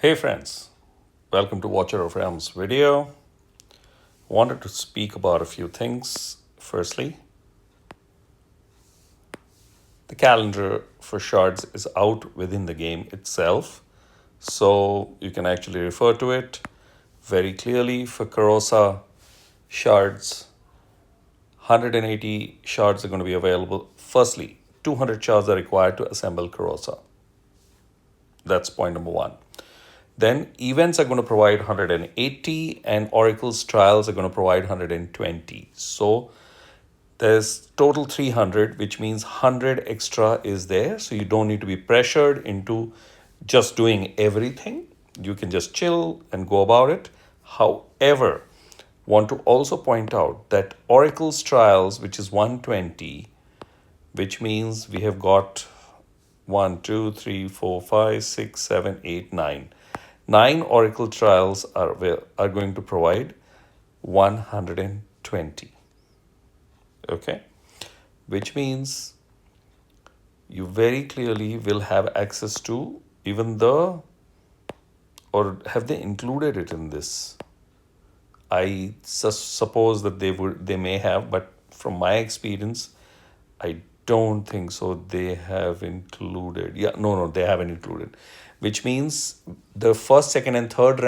Hey friends, welcome to Watcher of Realms video. Wanted to speak about a few things. Firstly, the calendar for shards is out within the game itself, so you can actually refer to it very clearly. For Karosa shards, 180 shards are going to be available. Firstly, 200 shards are required to assemble Karosa. That's point number one. Then events are going to provide 180 and Oracle's trials are going to provide 120. So there's total 300, which means 100 extra is there. So you don't need to be pressured into just doing everything. You can just chill and go about it. However, want to also point out that Oracle's trials, which is 120, which means we have got 1, 2, 3, 4, 5, 6, 7, 8, 9. 9 Oracle trials are going to provide 120. Okay? Which means you very clearly will have access to even or have they included it in this? I suppose that they may have, but from my experience, I don't think so. They have included. Yeah, no, they haven't included. Which means the first, second, and third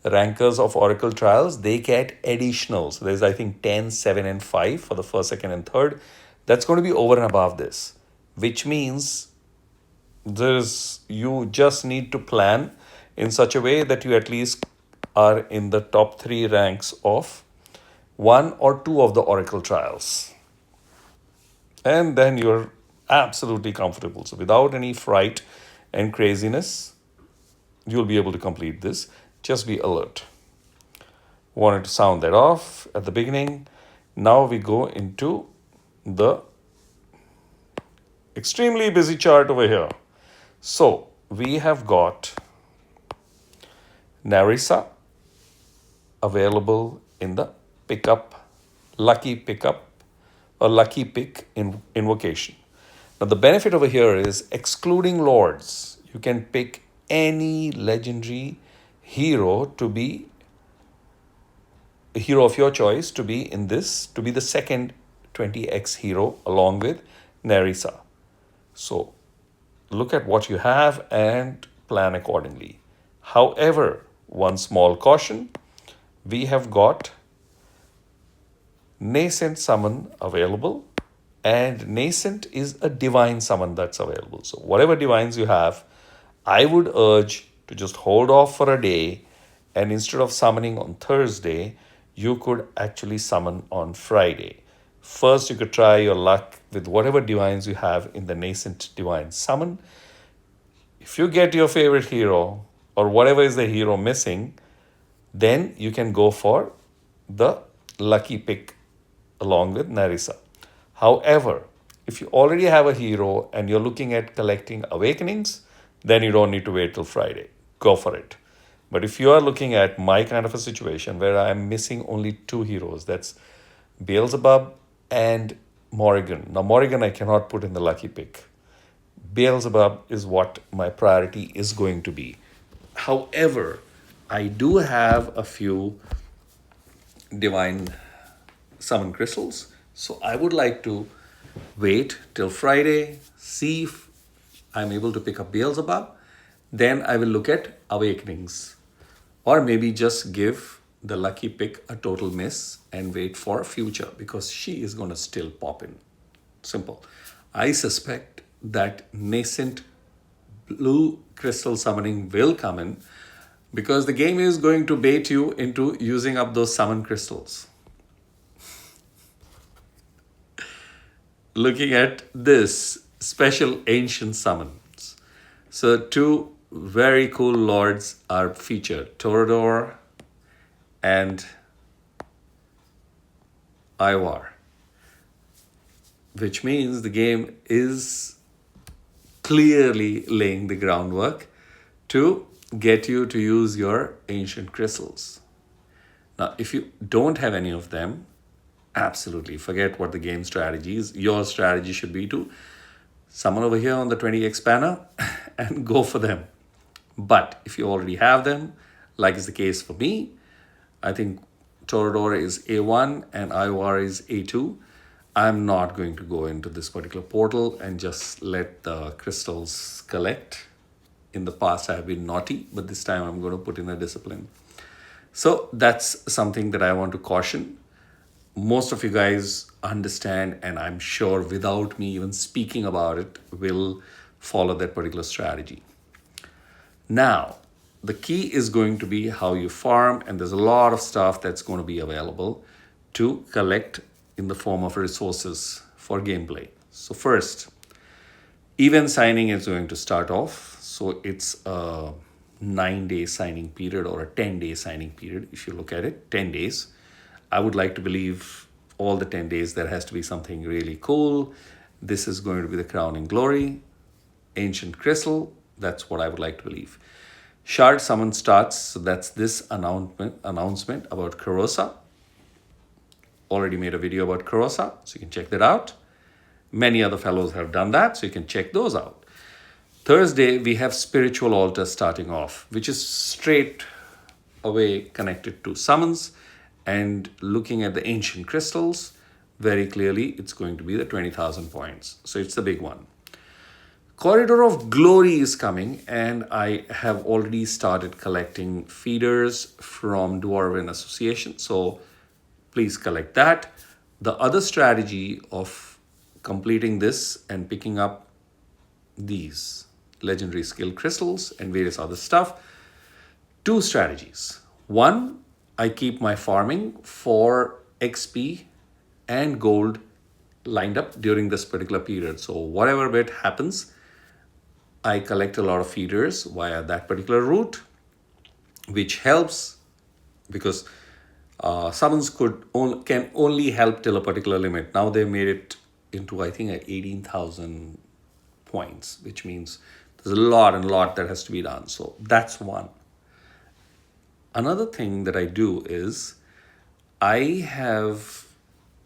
rankers of Oracle trials, they get additional. So there's I think 10, 7, and 5 for the first, second, and third. That's going to be over and above this. Which means you just need to plan in such a way that you at least are in the top 3 ranks of 1 or 2 of the Oracle trials. And then you're absolutely comfortable. So without any fright and craziness, you'll be able to complete this. Just be alert. Wanted to sound that off at the beginning. Now we go into the extremely busy chart over here. So we have got Nerissa available in the lucky pickup or lucky pick invocation. Now the benefit over here is excluding lords. You can pick any legendary hero to be a hero of your choice to be in this, to be the second 20x hero along with Nerissa. So look at what you have and plan accordingly. However, one small caution, we have got Nascent summon available, and Nascent is a divine summon that's available. So whatever divines you have, I would urge to just hold off for a day, and instead of summoning on Thursday, you could actually summon on Friday. First, you could try your luck with whatever divines you have in the Nascent divine summon. If you get your favorite hero or whatever is the hero missing, then you can go for the lucky pick along with Nerissa. However, if you already have a hero and you're looking at collecting awakenings, then you don't need to wait till Friday. Go for it. But if you are looking at my kind of a situation where I'm missing only 2 heroes, that's Beelzebub and Morrigan. Now, Morrigan I cannot put in the lucky pick. Beelzebub is what my priority is going to be. However, I do have a few divine summon crystals. So I would like to wait till Friday, see if I'm able to pick up Beelzebub. Then I will look at awakenings. Or maybe just give the lucky pick a total miss and wait for future because she is going to still pop in. Simple. I suspect that Nascent blue crystal summoning will come in because the game is going to bait you into using up those summon crystals. Looking at this special ancient summons. So 2 very cool lords are featured, TorodoR and Iovar, which means the game is clearly laying the groundwork to get you to use your ancient crystals. Now, if you don't have any of them, absolutely forget what the game strategy is. Your strategy should be to summon over here on the 20x banner and go for them. But if you already have them, like is the case for me, I think TorodoR is A1 and Iovar is A2. I'm not going to go into this particular portal and just let the crystals collect. In the past, I have been naughty, but this time I'm going to put in a discipline. So that's something that I want to caution. Most of you guys understand, and I'm sure without me even speaking about it, will follow that particular strategy. Now, the key is going to be how you farm, and there's a lot of stuff that's going to be available to collect in the form of resources for gameplay. So first, event signing is going to start off. So it's a 9-day signing period or a 10-day signing period. If you look at it, 10 days. I would like to believe all the 10 days there has to be something really cool. This is going to be the crowning glory, ancient crystal. That's what I would like to believe. Shard summon starts. So that's this announcement about Nerissa. Already made a video about Nerissa, so you can check that out. Many other fellows have done that, so you can check those out. Thursday, we have spiritual altar starting off, which is straight away connected to summons, and looking at the ancient crystals, very clearly it's going to be the 20,000 points. So it's the big one. Corridor of Glory is coming, and I have already started collecting feeders from Dwarven Association. So please collect that. The other strategy of completing this and picking up these legendary skill crystals and various other stuff, two strategies. One, I keep my farming for XP and gold lined up during this particular period. So whatever bit happens, I collect a lot of feeders via that particular route, which helps because summons can only help till a particular limit. Now they made it into, I think, 18,000 points, which means there's a lot that has to be done. So that's one. Another thing that I do is I have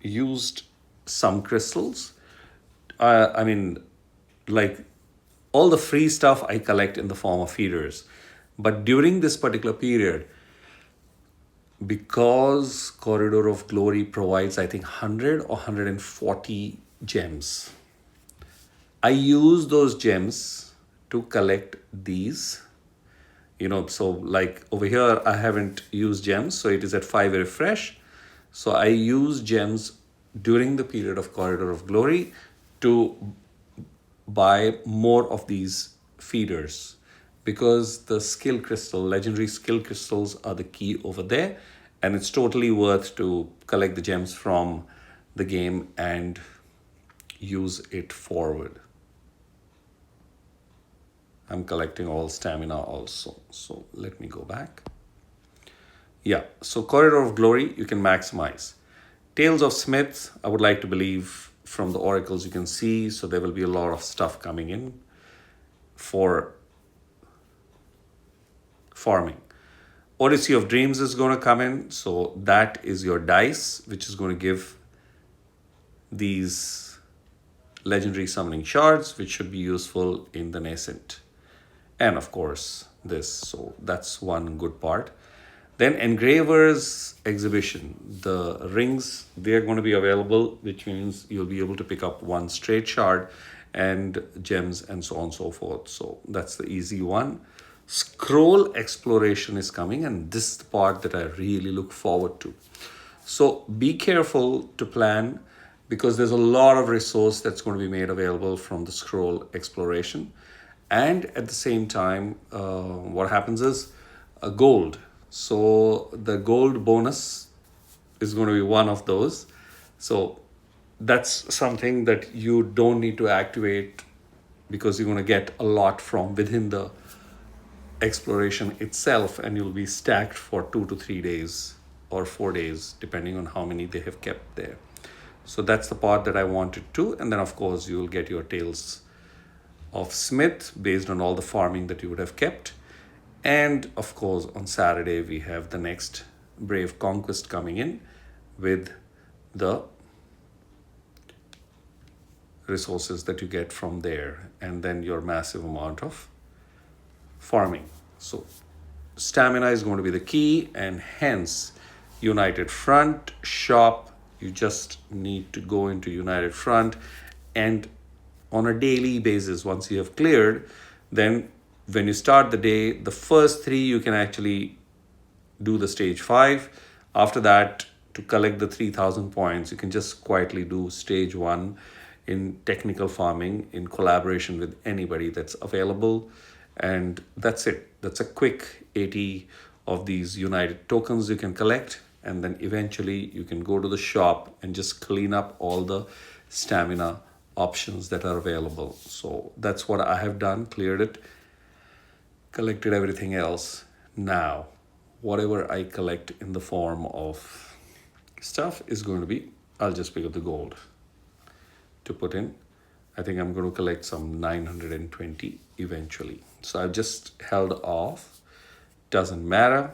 used some crystals. Like all the free stuff I collect in the form of feeders. But during this particular period, because Corridor of Glory provides, I think, 100 or 140 gems, I use those gems to collect these. So like over here, I haven't used gems, so it is at 5 refresh. So I use gems during the period of Corridor of Glory to buy more of these feeders, because the skill crystal, legendary skill crystals, are the key over there, and it's totally worth to collect the gems from the game and use it forward. I'm collecting all stamina also. So let me go back. Yeah, so Corridor of Glory, you can maximize. Tales of Smith, I would like to believe from the oracles you can see, so there will be a lot of stuff coming in for farming. Odyssey of Dreams is going to come in, so that is your dice, which is going to give these legendary summoning shards, which should be useful in the Nascent. And of course, this. So that's one good part. Then Engravers Exhibition. The rings, they're going to be available, which means you'll be able to pick up one straight shard and gems and so on and so forth. So that's the easy one. Scroll Exploration is coming, and this is the part that I really look forward to. So be careful to plan, because there's a lot of resource that's going to be made available from the Scroll Exploration. And at the same time, what happens is gold. So the gold bonus is going to be one of those. So that's something that you don't need to activate, because you're going to get a lot from within the exploration itself, and you'll be stacked for 2 to 3 days or 4 days, depending on how many they have kept there. So that's the part that I wanted to. And then of course you'll get your Tales of Smith based on all the farming that you would have kept. And of course on Saturday we have the next Brave Conquest coming in with the resources that you get from there, and then your massive amount of farming. So stamina is going to be the key, and hence United Front shop. You just need to go into United Front, and on a daily basis, once you have cleared, then when you start the day, the first three you can actually do the stage 5. After that, to collect the 3000 points, you can just quietly do stage 1 in technical farming in collaboration with anybody that's available. And that's it. That's a quick 80 of these United tokens you can collect. And then eventually you can go to the shop and just clean up all the stamina options that are available. So that's what I have done, cleared it, collected everything else. Now, whatever I collect in the form of stuff is going to be, I'll just pick up the gold to put in. I think I'm going to collect some 920 eventually. So I've just held off. Doesn't matter.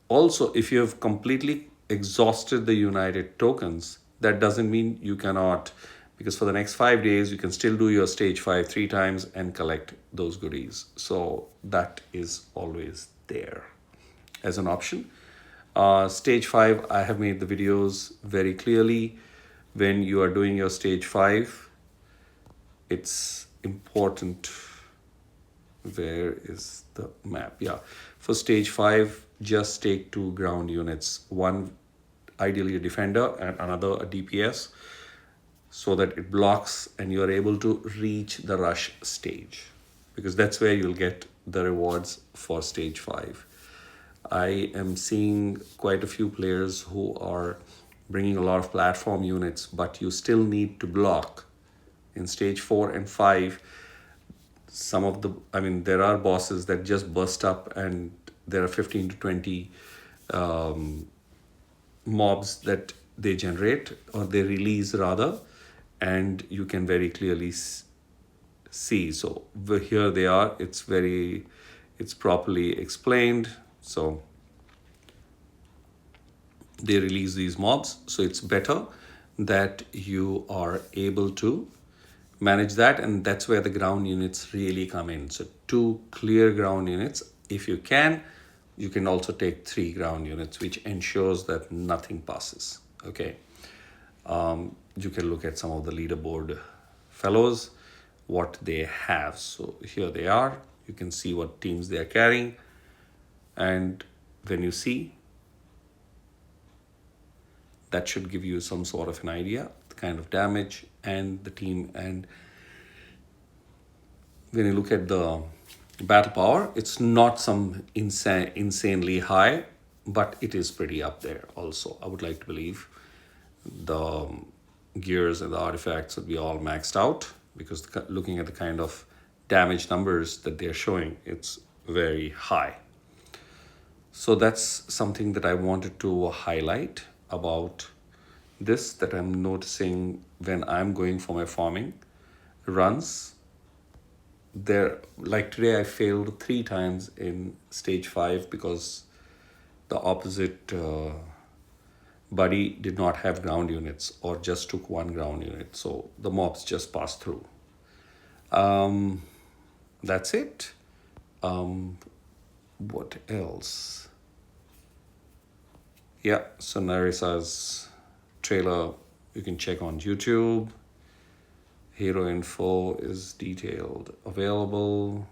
Also, if you have completely exhausted the United tokens, that doesn't mean you cannot, because for the next 5 days, you can still do your stage 5 3 times and collect those goodies. So that is always there as an option. Stage 5, I have made the videos very clearly. When you are doing your stage 5, it's important. Where is the map? Yeah, for stage 5, just take 2 ground units, one ideally a defender and another a DPS, so that it blocks and you are able to reach the rush stage, because that's where you'll get the rewards for stage 5. I am seeing quite a few players who are bringing a lot of platform units, but you still need to block in stage 4 and 5. Some of the, I mean, there are bosses that just burst up and there are 15 to 20 mobs that they generate, or they release rather, and you can very clearly see. So here they are. It's properly explained. So they release these mobs. So it's better that you are able to manage that, and that's where the ground units really come in. So 2 clear ground units. If you can also take 3 ground units, which ensures that nothing passes. Okay. You can look at some of the leaderboard fellows, what they have. So here they are. You can see what teams they are carrying. And when you see, that should give you some sort of an idea, the kind of damage and the team. And when you look at the battle power, it's not some insanely high, but it is pretty up there also. I would like to believe the gears and the artifacts would be all maxed out, because looking at the kind of damage numbers that they're showing, it's very high. So that's something that I wanted to highlight about this, that I'm noticing when I'm going for my farming runs. There, like today, I failed 3 times in stage 5 because the opposite buddy did not have ground units, or just took 1 ground unit. So the mobs just passed through. That's it. What else? Yeah, so Narissa's trailer you can check on YouTube. Hero info is detailed, available.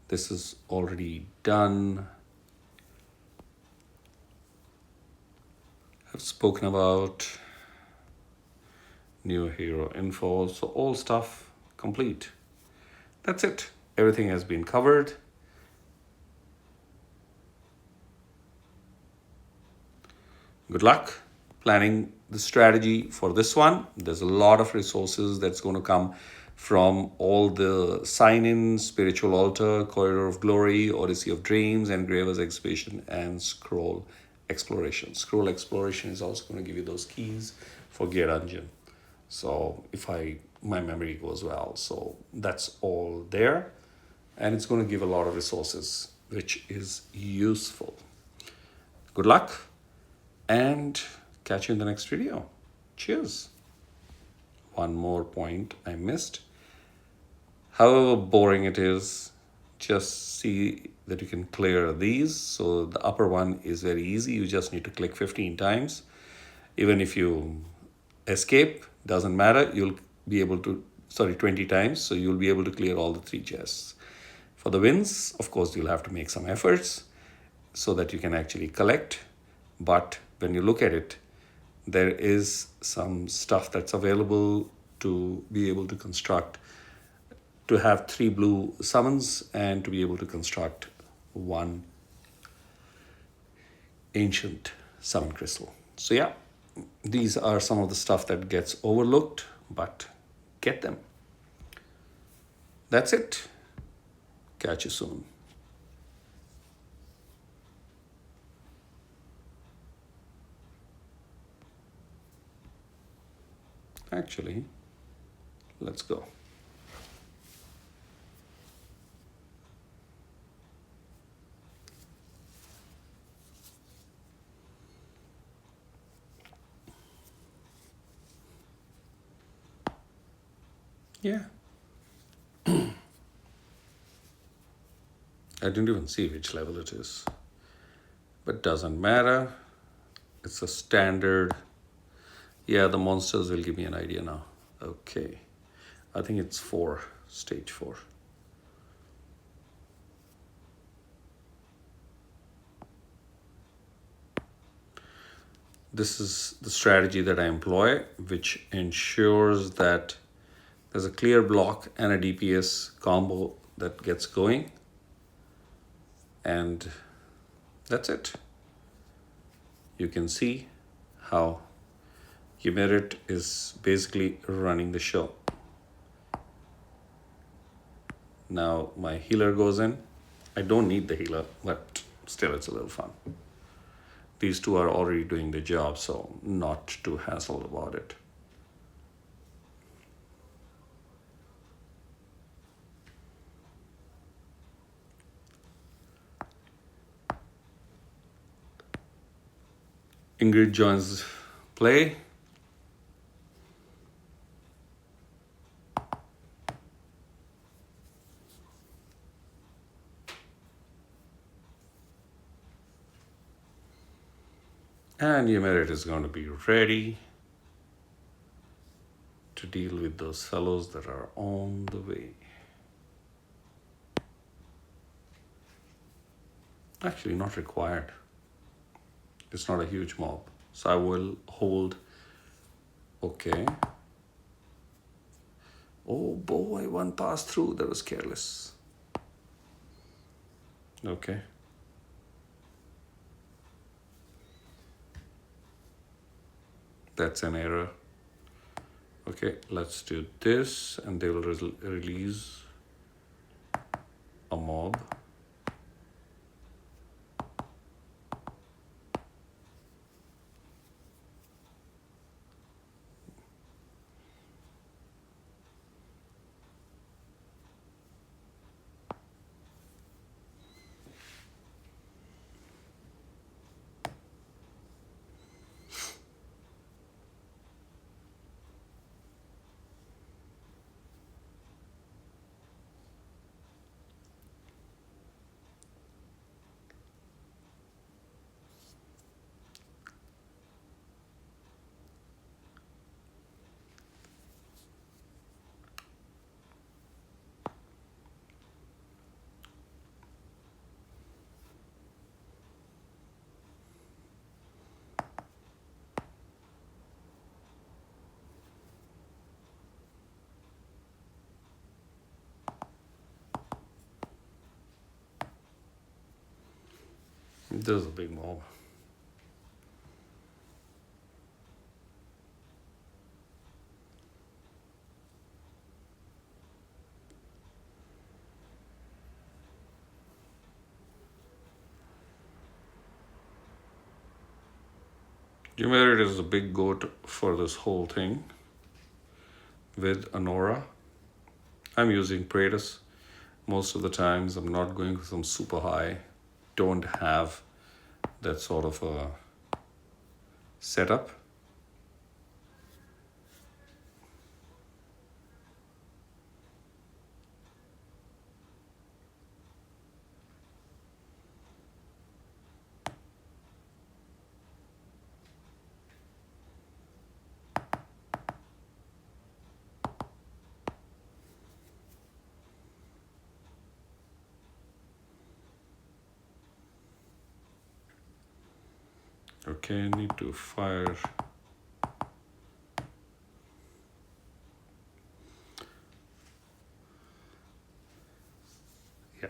This is already done. I've spoken about new hero info, so all stuff complete. That's it. Everything has been covered. Good luck planning the strategy for this one. There's a lot of resources that's going to come from all the sign-in, Spiritual Altar, Corridor of Glory, Odyssey of Dreams, Engraver's Exhibition, and Scroll Exploration. Scroll Exploration is also going to give you those keys for Gear Dungeon. So if my memory goes well. So that's all there. And it's going to give a lot of resources, which is useful. Good luck, and catch you in the next video. Cheers. One more point I missed. However boring it is, just see that you can clear these. So the upper one is very easy. You just need to click 15 times. Even if you escape, doesn't matter. You'll be able to, sorry, 20 times. So you'll be able to clear all the 3 chests. For the wins, of course, you'll have to make some efforts so that you can actually collect. But when you look at it, there is some stuff that's available to be able to construct, to have 3 blue summons and to be able to construct 1 ancient summon crystal. So yeah, these are some of the stuff that gets overlooked, but get them. That's it. Catch you soon. Actually, let's go. Yeah. I didn't even see which level it is, but doesn't matter. It's a standard. Yeah, the monsters will give me an idea now. Okay. I think it's 4, stage 4. This is the strategy that I employ, which ensures that there's a clear block and a DPS combo that gets going. And that's it. You can see how Iovar is basically running the show. Now my healer goes in. I don't need the healer, but still it's a little fun. These two are already doing the job, so not too hassled about it. Ingrid joins play. And Iovar is going to be ready to deal with those fellows that are on the way. Actually, not required. It's not a huge mob. So I will hold. Okay. Oh boy, one passed through. That was careless. Okay. That's an error. Okay, let's do this, and they will release a mob. This is a big mob. Iovar is a big goat for this whole thing with Anora. I'm using Praetus. Most of the times I'm not going for some super high. Don't have that sort of a setup. Okay, I need to fire. Yeah.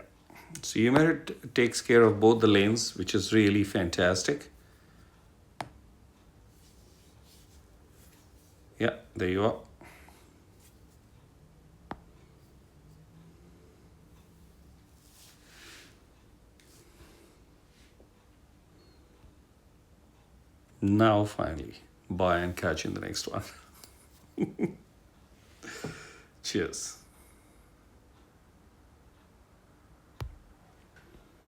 So Emerit takes care of both the lanes, which is really fantastic. Yeah, there you are. Now finally, buy and catch in the next one. Cheers.